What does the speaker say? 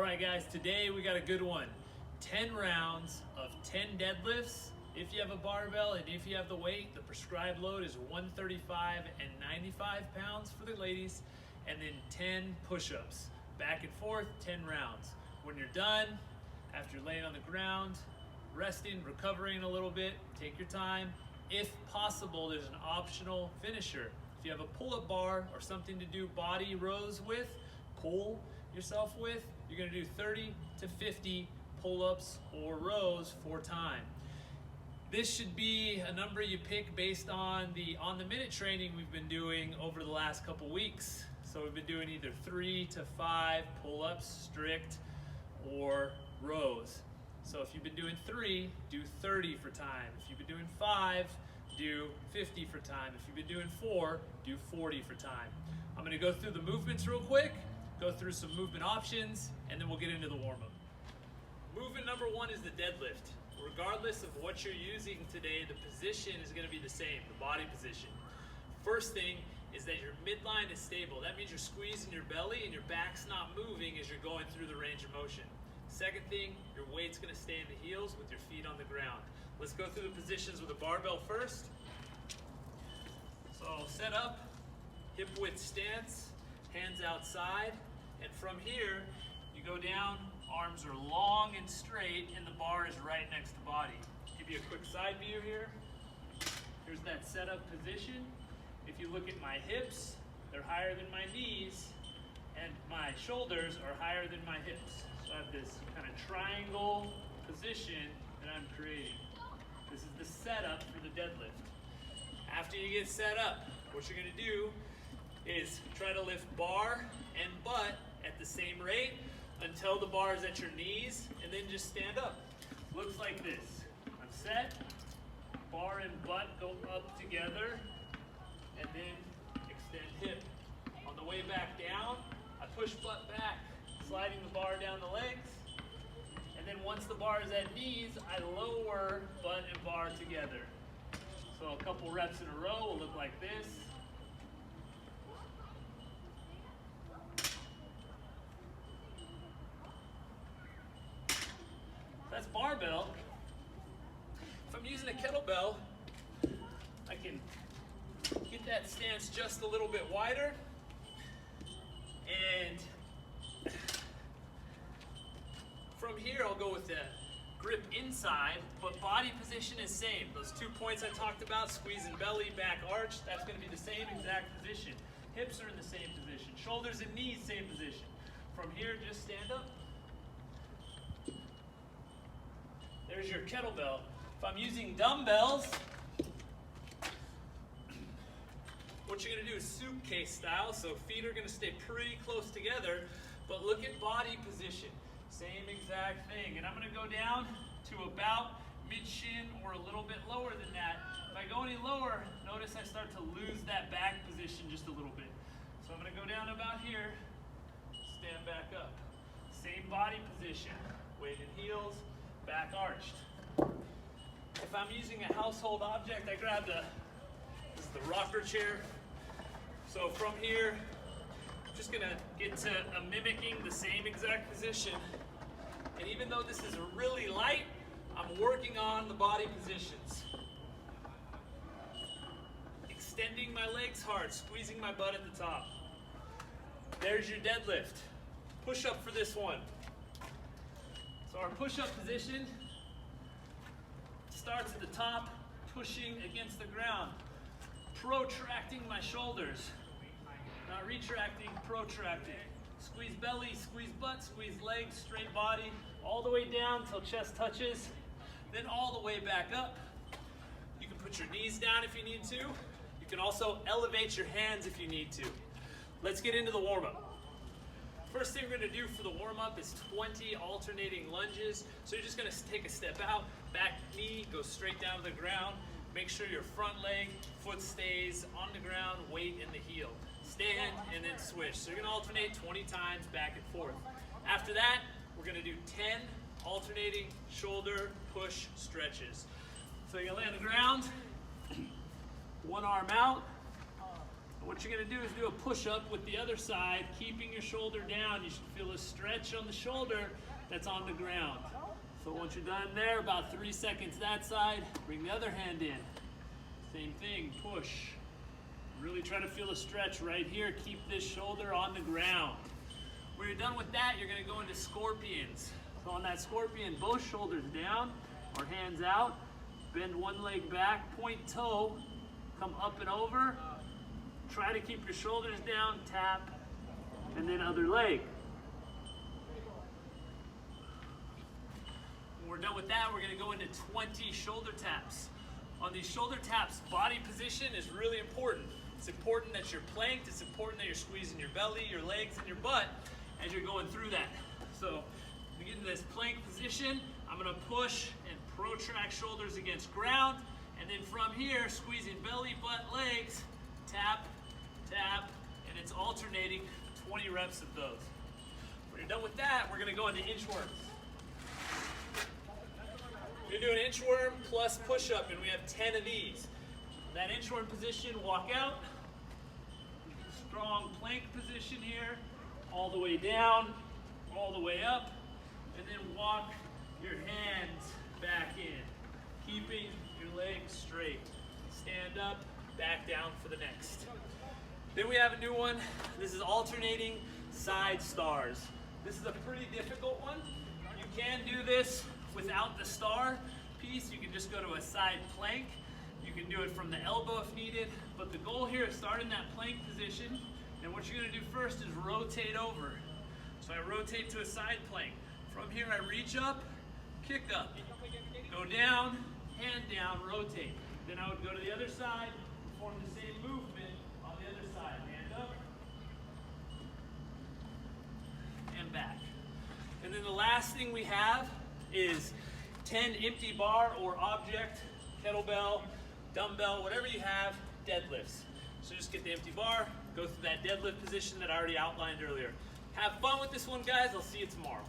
right, guys, today we got a good one. 10 rounds of 10 deadlifts. If you have a barbell and if you have the weight, the prescribed load is 135 and 95 pounds for the ladies, and then 10 push-ups. Back and forth, 10 rounds. When you're done, after you're laying on the ground, resting, recovering a little bit, take your time. If possible, there's an optional finisher. If you have a pull-up bar or something to do body rows with, pull yourself with, you're gonna do 30 to 50 pull-ups or rows for time. This should be a number you pick based on the on-the-minute training we've been doing over the last couple weeks. So we've been doing either 3 to 5 pull-ups strict or rows. So if you've been doing 3, do 30 for time. If you've been doing 5, do 50 for time. If you've been doing 4, do 40 for time. I'm gonna go through the movements real quick, go through some movement options, and then we'll get into the warm-up. Movement number 1 is the deadlift. Regardless of what you're using today, the position is gonna be the same, the body position. First thing is that your midline is stable. That means you're squeezing your belly and your back's not moving as you're going through the range of motion. Second thing, your weight's gonna stay in the heels with your feet on the ground. Let's go through the positions with a barbell first. So set up, hip width stance, hands outside, and from here, you go down, arms are long and straight, and the bar is right next to body. Give you a quick side view here. Here's that setup position. If you look at my hips, they're higher than my knees, and my shoulders are higher than my hips. So I have this kind of triangle position that I'm creating. This is the setup for the deadlift. After you get set up, what you're gonna do is try to lift bar and butt at the same rate until the bar is at your knees, and then just stand up. Looks like this. I'm set, bar and butt go up together, and then extend hip. On the way back down, I push butt back, sliding the bar down the legs, and then once the bar is at knees, I lower butt and bar together. So a couple reps in a row will look like this. That's barbell. If I'm using a kettlebell, I can get that stance just a little bit wider, and from here I'll go with the grip inside, but body position is same. Those 2 points I talked about, squeezing belly, back arch, that's gonna be the same exact position. Hips are in the same position. Shoulders and knees, same position. From here, just stand up. There's your kettlebell. If I'm using dumbbells, what you're gonna do is suitcase style, so feet are gonna stay pretty close together, but look at body position. Same exact thing. And I'm gonna go down to about mid-shin or a little bit lower than that. If I go any lower, notice I start to lose that back position just a little bit. So I'm gonna go down about here, stand back up. Same body position, weighted heels, back arched. If I'm using a household object, I grab this is the rocker chair. So from here, I'm just gonna get to mimicking the same exact position. And even though this is really light, I'm working on the body positions. Extending my legs hard, squeezing my butt at the top. There's your deadlift. Push up for this one. So our push-up position starts at the top, pushing against the ground, protracting my shoulders, not retracting, protracting. Squeeze belly, squeeze butt, squeeze legs, straight body, all the way down till chest touches, then all the way back up. You can put your knees down if you need to. You can also elevate your hands if you need to. Let's get into the warm-up. First thing we're gonna do for the warm-up is 20 alternating lunges. So you're just gonna take a step out, back knee, go straight down to the ground. Make sure your front leg, foot stays on the ground, weight in the heel. Stand and then switch. So you're gonna alternate 20 times back and forth. After that, we're gonna do 10 alternating shoulder push stretches. So you're gonna lay on the ground, one arm out, What you're gonna do is do a push-up with the other side, keeping your shoulder down. You should feel a stretch on the shoulder that's on the ground. So once you're done there, about 3 seconds that side, bring the other hand in. Same thing, push. Really try to feel a stretch right here. Keep this shoulder on the ground. When you're done with that, you're gonna go into scorpions. So on that scorpion, both shoulders down or hands out. Bend one leg back, point toe, come up and over. Try to keep your shoulders down, tap, and then other leg. When we're done with that, we're gonna go into 20 shoulder taps. On these shoulder taps, body position is really important. It's important that you're planked, it's important that you're squeezing your belly, your legs, and your butt as you're going through that. So, we get into this plank position, I'm gonna push and protract shoulders against ground, and then from here, squeezing belly, butt, legs, tap, tap, and it's alternating 20 reps of those. When you're done with that, we're gonna go into inchworms. You're doing inchworm plus push-up, and we have 10 of these. That inchworm position, walk out. Strong plank position here, all the way down, all the way up, and then walk your hands back in, keeping your legs straight. Stand up, back down for the next. Then we have a new one. This is alternating side stars. This is a pretty difficult one. You can do this without the star piece. You can just go to a side plank. You can do it from the elbow if needed, but the goal here is start in that plank position, and what you're gonna do first is rotate over. So I rotate to a side plank. From here I reach up, kick up, go down, hand down, rotate. Then I would go to the other side, perform the same movement on the other side. Hand up, and back. And then the last thing we have is 10 empty bar or object, kettlebell, dumbbell, whatever you have, deadlifts. So just get the empty bar, go through that deadlift position that I already outlined earlier. Have fun with this one, guys. I'll see you tomorrow.